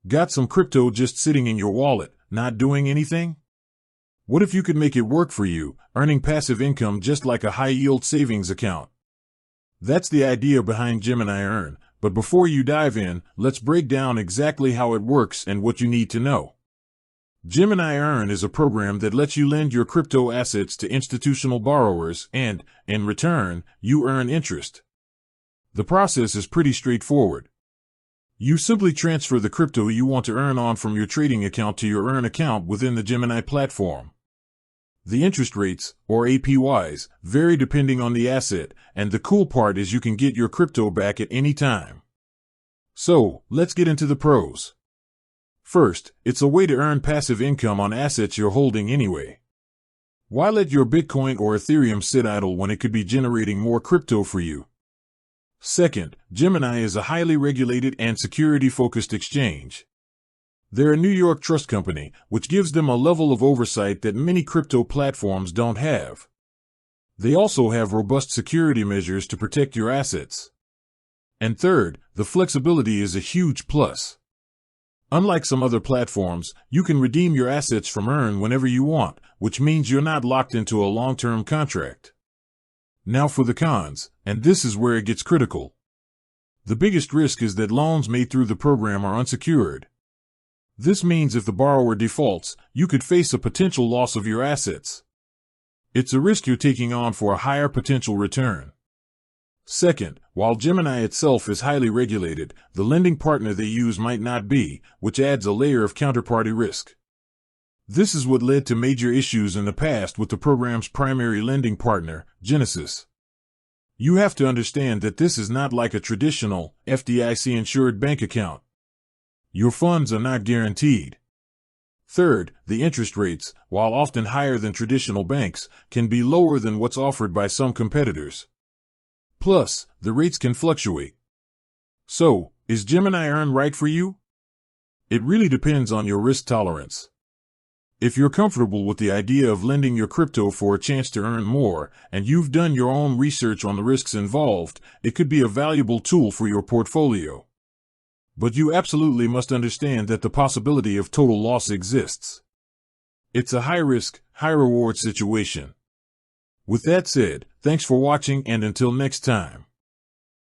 Got some crypto just sitting in your wallet, not doing anything? What if you could make it work for you, earning passive income just like a high-yield savings account? That's the idea behind Gemini Earn, but before you dive in, let's break down exactly how it works and what you need to know. Gemini Earn is a program that lets you lend your crypto assets to institutional borrowers and, in return, you earn interest. The process is pretty straightforward. You simply transfer the crypto you want to earn on from your trading account to your Earn account within the Gemini platform. The interest rates, or APYs, vary depending on the asset, and the cool part is you can get your crypto back at any time. So, let's get into the pros. First, it's a way to earn passive income on assets you're holding anyway. Why let your Bitcoin or Ethereum sit idle when it could be generating more crypto for you? Second, Gemini is a highly regulated and security-focused exchange. They're a New York trust company, which gives them a level of oversight that many crypto platforms don't have. They also have robust security measures to protect your assets. And third, the flexibility is a huge plus. Unlike some other platforms, you can redeem your assets from Earn whenever you want, which means you're not locked into a long-term contract. Now for the cons, and this is where it gets critical. The biggest risk is that loans made through the program are unsecured. This means if the borrower defaults, you could face a potential loss of your assets. It's a risk you're taking on for a higher potential return. Second, while Gemini itself is highly regulated, the lending partner they use might not be, which adds a layer of counterparty risk. This is what led to major issues in the past with the program's primary lending partner, Genesis. You have to understand that this is not like a traditional, FDIC-insured bank account. Your funds are not guaranteed. Third, the interest rates, while often higher than traditional banks, can be lower than what's offered by some competitors. Plus, the rates can fluctuate. So, is Gemini Earn right for you? It really depends on your risk tolerance. If you're comfortable with the idea of lending your crypto for a chance to earn more, and you've done your own research on the risks involved, it could be a valuable tool for your portfolio. But you absolutely must understand that the possibility of total loss exists. It's a high-risk, high-reward situation. With that said, thanks for watching and until next time.